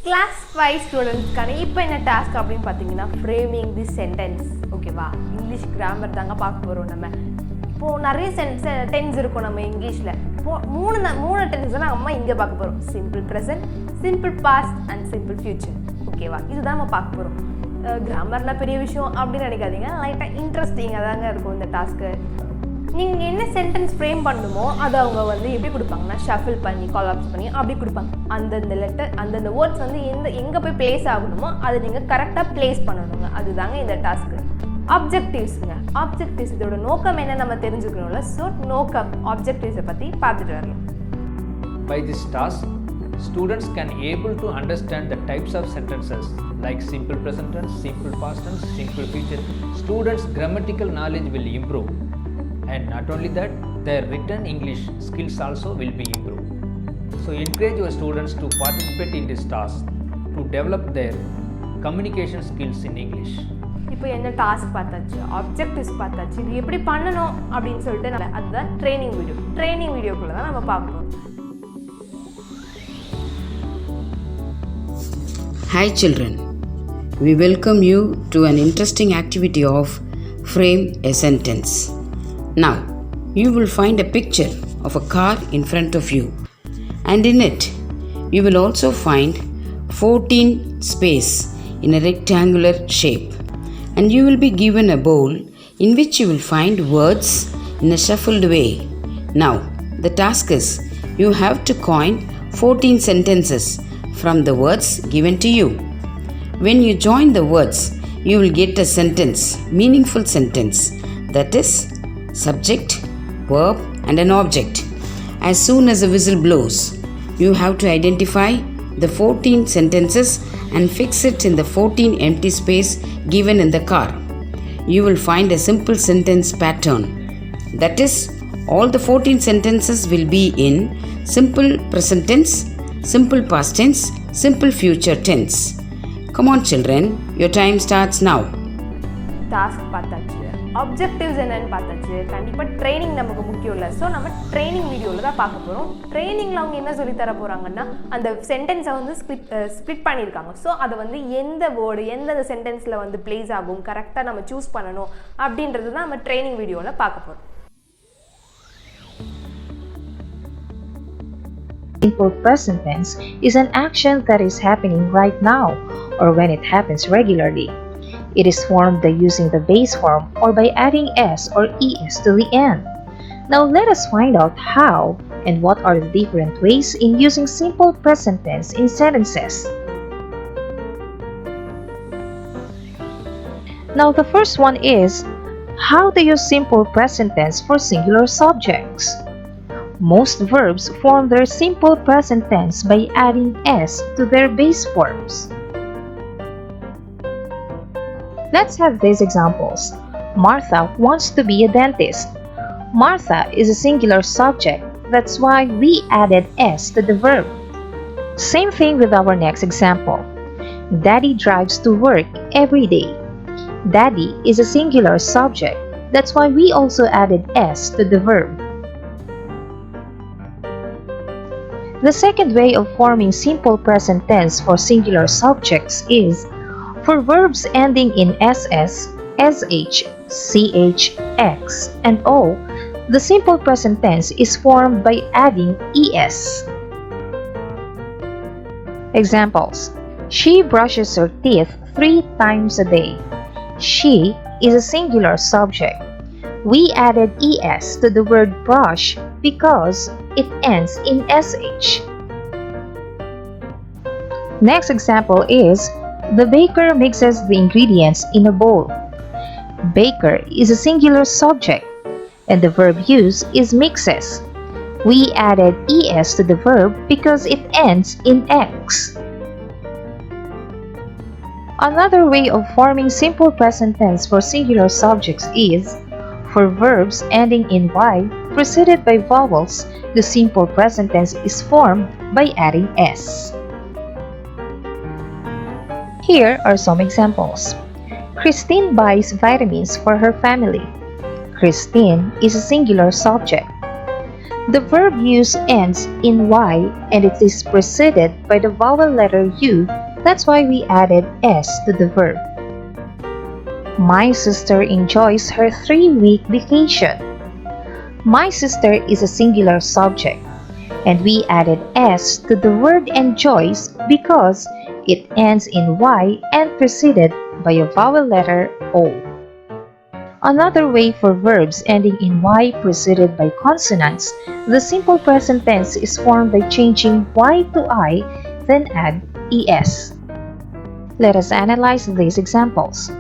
Class 5 ஸ்டூடெண்ட்ஸ்க்கான இப்போ என்ன task அப்படின்னு பார்த்தீங்கன்னா ஃப்ரேமிங் தி சென்டென்ஸ். ஓகேவா, இங்கிலீஷ் கிராமர் தாங்க பார்க்க போகிறோம். நம்ம இப்போது நிறைய டென்ஸ் இருக்கும் நம்ம இங்கிலீஷில். இப்போது மூணு டென்ஸ் தான் நம்ம இங்கே பார்க்க போகிறோம். Simple present, simple past and simple future. ஓகேவா, இதுதான் நம்ம பார்க்க போகிறோம். கிராமர்னால் பெரிய விஷயம் அப்படின்னு நினைக்காதீங்க, லைட்டாக இன்ட்ரெஸ்டிங்காக தாங்க இருக்கும் இந்த டாஸ்க்கு. நீங்கள் என்ன சென்டென்ஸ் ஃப்ரேம் பண்ணணுமோ அதை அவங்க எப்படி கொடுப்பாங்கன்னா ஷஃபில் பண்ணி காலாப்ஸ் பண்ணி அப்படி கொடுப்பாங்க. அந்தந்த லெட்டர் அந்தந்த வேர்ட்ஸ் எங்கே போய் பிளேஸ் ஆகணுமோ அதை நீங்கள் கரெக்டாக பிளேஸ் பண்ணணுங்க. அதுதாங்க இந்த டாஸ்க்கு. ஆப்ஜெக்டிவ்ஸுங்க. ஆப்ஜெக்டிவ்ஸ் இதோட நோக்கம் என்ன நம்ம தெரிஞ்சுக்கணும்ல. ஸோ நோக்கம் ஆப்ஜெக்டிவ்ஸை பற்றி பார்த்துட்டு வரலாம். By this task, students can able to understand the types of sentences like simple present tense, simple past tense, simple future. Students' grammatical knowledge will improve. And not only that, their written English skills also will be improved. So encourage your students to participate in this task to develop their communication skills in English. இப்போ என்ன task பார்த்தாச்சு, objectives பார்த்தாச்சு, இது எப்படி பண்ணணும் அப்படின்னு சொல்லிட்டு அதுதான் ட்ரைனிங் வீடியோ. ட்ரைனிங் வீடியோக்குள்ளே தான் நம்ம பார்க்கணும். Hi children, we welcome you to an interesting activity of Frame a Sentence. Now, you will find a picture of a car in front of you, and in it, you will also find 14 space in a rectangular shape, and you will be given a bowl in which you will find words in a shuffled way. Now, the task is you have to coin 14 sentences from the words given to you. When you join the words, you will get a sentence, meaningful sentence, that is subject, verb and an object. As soon as a whistle blows, you have to identify the 14 sentences and fix it in the 14 empty space given in the car. You will find a simple sentence pattern. That is, all the 14 sentences will be in simple present tense, simple past tense, simple future tense. Come on children, your time starts now. Task பார்த்தாச்சு, objectives என்னன்னு பார்த்தாச்சு. கண்டிப்பாக training நமக்கு முக்கியம் இல்லை. So நம்ம training வீடியோவில் தான் பார்க்க போகிறோம். ட்ரைனிங்கில் அவங்க என்ன சொல்லித்தர போகிறாங்கன்னா அந்த சென்டென்ஸை ஸ்ப்ளிட் பண்ணியிருக்காங்க. ஸோ அதை எந்த வேர்டு எந்தெந்த சென்டென்ஸில் பிளேஸ் ஆகும் கரெக்டாக நம்ம சூஸ் பண்ணணும் அப்படின்றது தான் நம்ம ட்ரைனிங் வீடியோவில் பார்க்க போகிறோம். Simple present tense is an action that is happening right now or when it happens regularly. It is formed by using the base form or by adding s or es to the end. Now let us find out how and what are the different ways in using simple present tense in sentences. Now the first one is how to use simple present tense for singular subjects. Most verbs form their simple present tense by adding s to their base forms. Let's have these examples. Martha wants to be a dentist. Martha is a singular subject, that's why we added s to the verb. Same thing with our next example. Daddy drives to work every day. Daddy is a singular subject, that's why we also added s to the verb. The second way of forming simple present tense for singular subjects is for verbs ending in ss, sh, ch, x, and o. The simple present tense is formed by adding es. Examples: she brushes her teeth 3 times a day. She is a singular subject. We added es to the word brush because it ends in sh. Next example is the baker mixes the ingredients in a bowl. Baker is a singular subject and the verb used is mixes. We added es to the verb because it ends in x. Another way of forming simple present tense for singular subjects is for verbs ending in y preceded by vowels. The simple present tense is formed by adding s. Here are some examples. Christine buys vitamins for her family. Christine is a singular subject. The verb use ends in Y and it is preceded by the vowel letter U. That's why we added S to the verb. My sister enjoys her 3-week vacation. My sister is a singular subject, and we added S to the word enjoys because it ends in Y and preceded by a vowel letter O. Another way for verbs ending in Y preceded by consonants, the simple present tense is formed by changing Y to I, then add ES. Let us analyze these examples.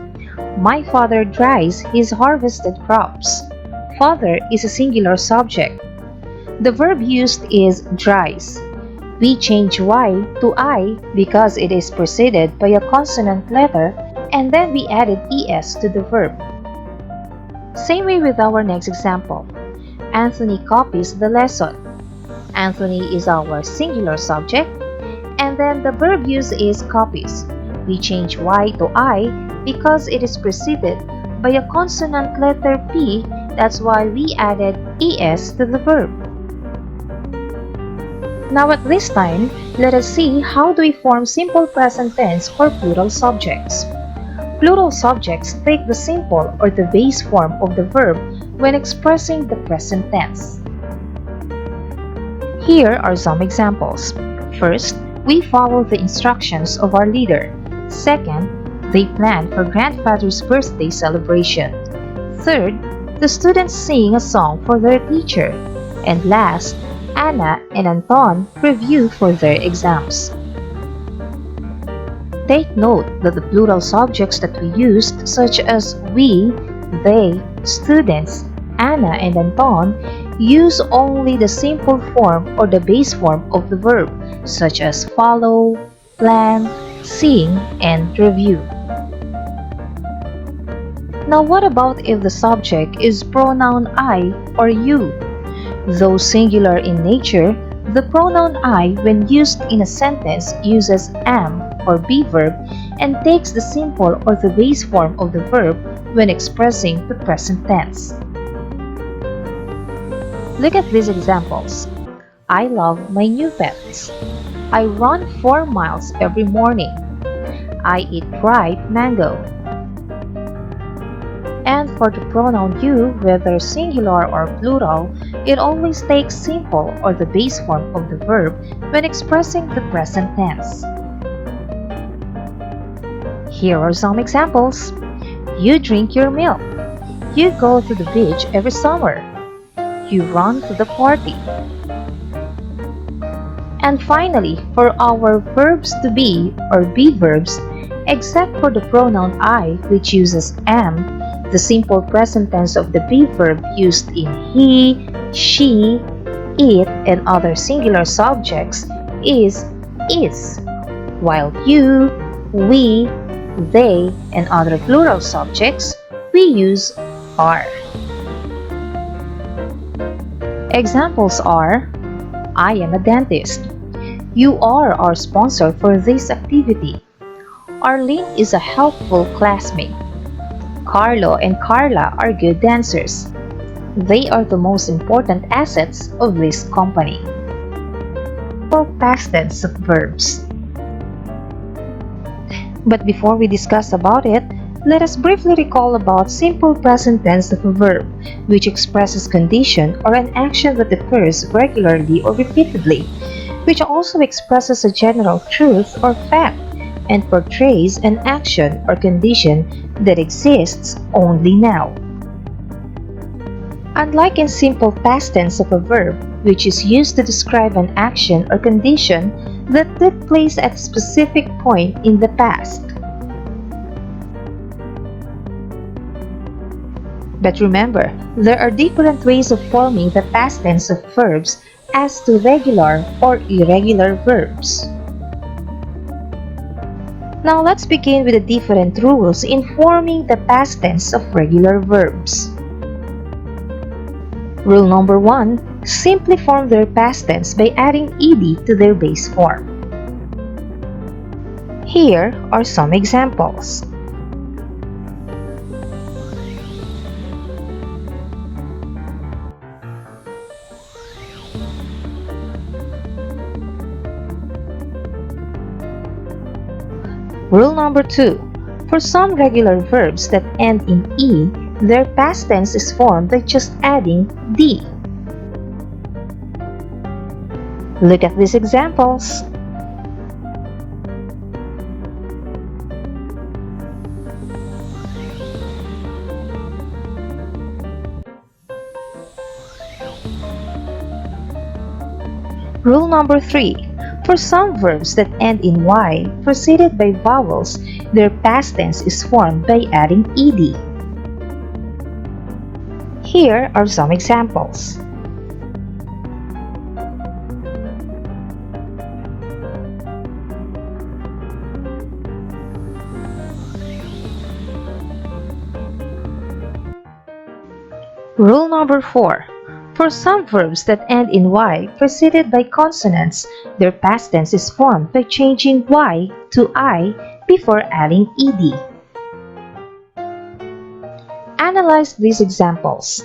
My father dries his harvested crops. Father is a singular subject. The verb used is dries. We change Y to I because it is preceded by a consonant letter, and then we added ES to the verb. Same way with our next example. Anthony copies the lesson. Anthony is our singular subject, and then the verb use is copies. We change Y to I because it is preceded by a consonant letter P. That's why we added ES to the verb. Now at this time, let us see how do we form simple present tense for plural subjects. Plural subjects take the simple or the base form of the verb when expressing the present tense. Here are some examples. First, we follow the instructions of our leader. Second, they plan for grandfather's birthday celebration. Third, the students sing a song for their teacher. And last, Anna and Anton review for their exams. Take note that the plural subjects that we used, such as we, they, students, Anna and Anton, use only the simple form or the base form of the verb, such as follow, plan, sing, and review. Now what about if the subject is pronoun I or you? Though singular in nature, the pronoun I, when used in a sentence, uses am or be verb and takes the simple or the base form of the verb when expressing the present tense. Look at these examples. I love my new pets. I run 4 miles every morning. I eat ripe mango. And for the pronoun you, whether singular or plural, it always takes simple or the base form of the verb when expressing the present tense. Here are some examples. You drink your milk. You go to the beach every summer. You run to the party. And finally, for our verbs to be or be verbs, except for the pronoun I, which uses am, the simple present tense of the be verb used in he, she, it, and other singular subjects is, while you, we, they, and other plural subjects, we use are. Examples are, I am a dentist. You are our sponsor for this activity. Arlene is a helpful classmate. Carlo and Carla are good dancers. They are the most important assets of this company. Past tense of verbs. But before we discuss about it, let us briefly recall about simple present tense of a verb, which expresses condition or an action that occurs regularly or repeatedly, which also expresses a general truth or fact, and portrays an action or condition that exists only now. Unlike in simple past tense of a verb, which is used to describe an action or condition that took place at a specific point in the past. But remember, there are different ways of forming the past tense of verbs as to regular or irregular verbs. Now let's begin with the different rules in forming the past tense of regular verbs. Rule number 1. Simply form their past tense by adding ed to their base form. Here are some examples. Rule number 2. For some regular verbs that end in E, their past tense is formed by just adding D. Look at these examples. Rule number 3. For some verbs that end in Y preceded by vowels, their past tense is formed by adding ed. Here are some examples. Rule number 4. For some verbs that end in Y preceded by consonants, their past tense is formed by changing Y to I before adding ed. Analyze these examples.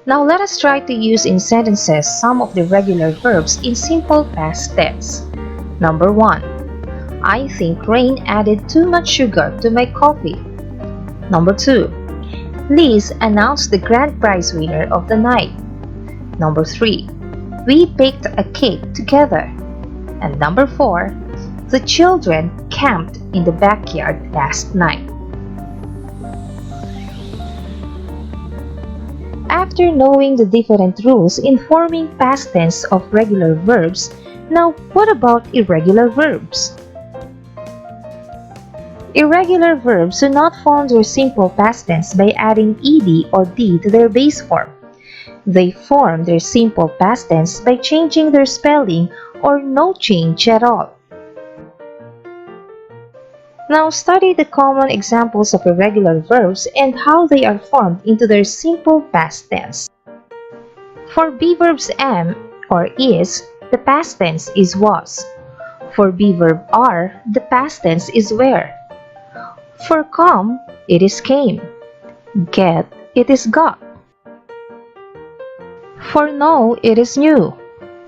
Now let us try to use in sentences some of the regular verbs in simple past tense. Number 1. I think Rain added too much sugar to my coffee. Number 2. Liz announced the grand prize winner of the night. Number 3. We baked a cake together. And number 4. The children camped in the backyard last night. After knowing the different rules in forming past tense of regular verbs, now what about irregular verbs? Irregular verbs do not form their simple past tense by adding ed or d to their base form. They form their simple past tense by changing their spelling or no change at all. Now study the common examples of irregular verbs and how they are formed into their simple past tense. For be verbs am or is, the past tense is was. For be verb are, the past tense is were. For come, it is came. Get, it is got. For know, it is knew.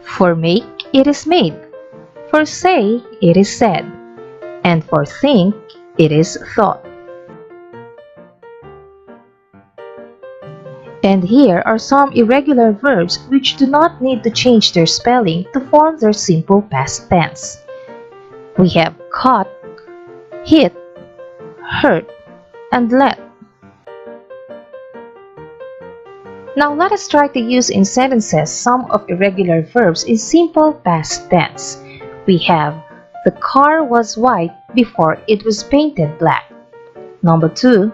For make, it is made. For say, it is said. And for think, it is thought. And here are some irregular verbs which do not need to change their spelling to form their simple past tense. We have caught, hit, hurt, and let. Now let us try to use in sentences some of irregular verbs in simple past tense. We have the car was white before it was painted black. Number 2.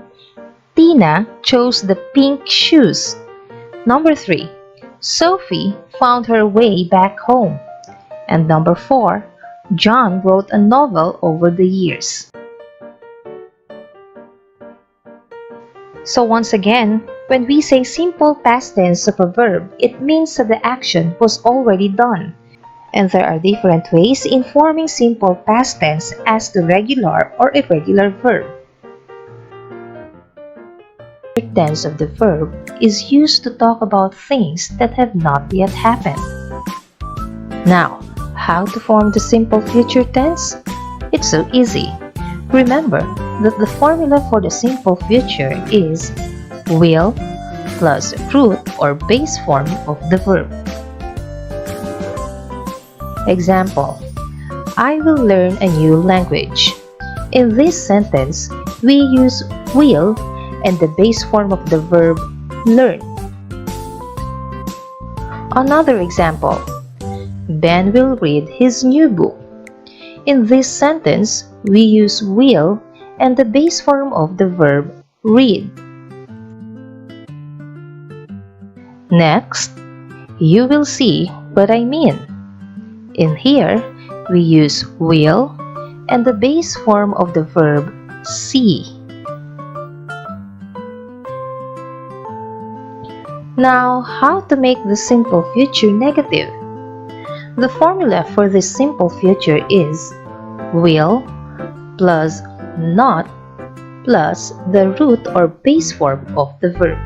Tina chose the pink shoes. Number 3. Sophie found her way back home. And number 4. John wrote a novel over the years. So once again, when we say simple past tense of a verb, it means that the action was already done. And there are different ways in forming simple past tense as the regular or irregular verb. The tense of the verb is used to talk about things that have not yet happened. Now, how to form the simple future tense? It's so easy. Remember that the formula for the simple future is will plus root or base form of the verb. Example, I will learn a new language. In this sentence, we use will and the base form of the verb learn. Another example, Ben will read his new book. In this sentence, we use will and the base form of the verb read. Next, you will see what I mean. In here, we use will and the base form of the verb see. Now, how to make the simple future negative? The formula for this simple future is will plus not plus the root or base form of the verb.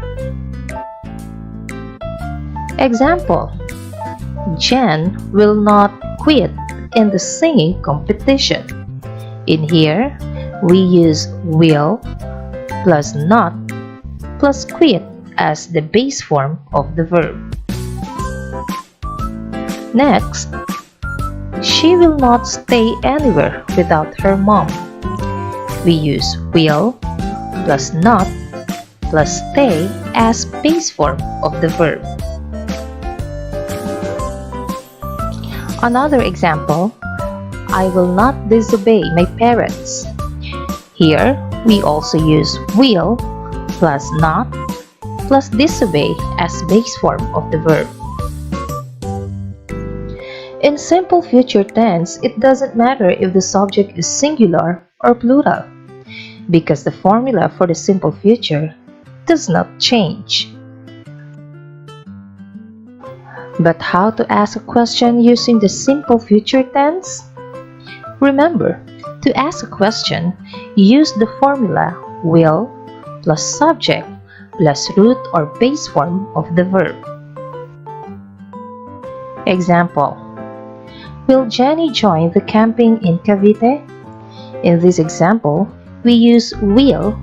Example: Jen will not quit in the singing competition. In here, we use will plus not plus quit as the base form of the verb. Next, she will not stay anywhere without her mom. We use will plus not plus stay as base form of the verb. Another example: I will not disobey my parents. Here, we also use will plus not plus disobey as base form of the verb. In simple future tense, it doesn't matter if the subject is singular or plural, because the formula for the simple future does not change. But how to ask a question using the simple future tense? Remember, to ask a question, use the formula will plus subject plus root or base form of the verb. Example: Will Jenny join the camping in Cavite? In this example, we use will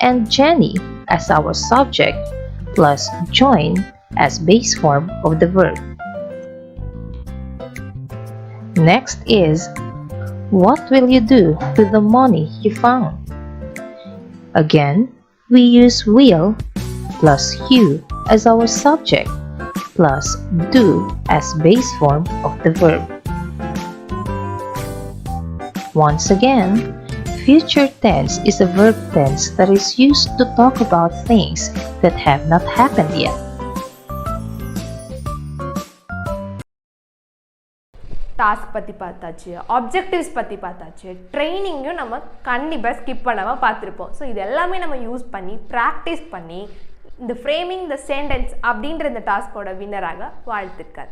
and Jenny as our subject plus join as base form of the verb. Next is, what will you do with the money you found? Again, we use will plus you as our subject plus do as base form of the verb. Once again, future tense is a verb tense that is used to talk about things that have not happened yet. Task பற்றி பார்த்தாச்சு, objectives பற்றி பார்த்தாச்சு, ட்ரைனிங்கும் நம்ம கண்டிப்பாக skip பண்ணாமல் பார்த்துருப்போம். So இது எல்லாமே நம்ம யூஸ் பண்ணி ப்ராக்டிஸ் பண்ணி இந்த ஃப்ரேமிங் த சென்டென்ஸ் அப்படின்ற இந்த டாஸ்கோட வின்னராக வாழ்த்துக்கள்.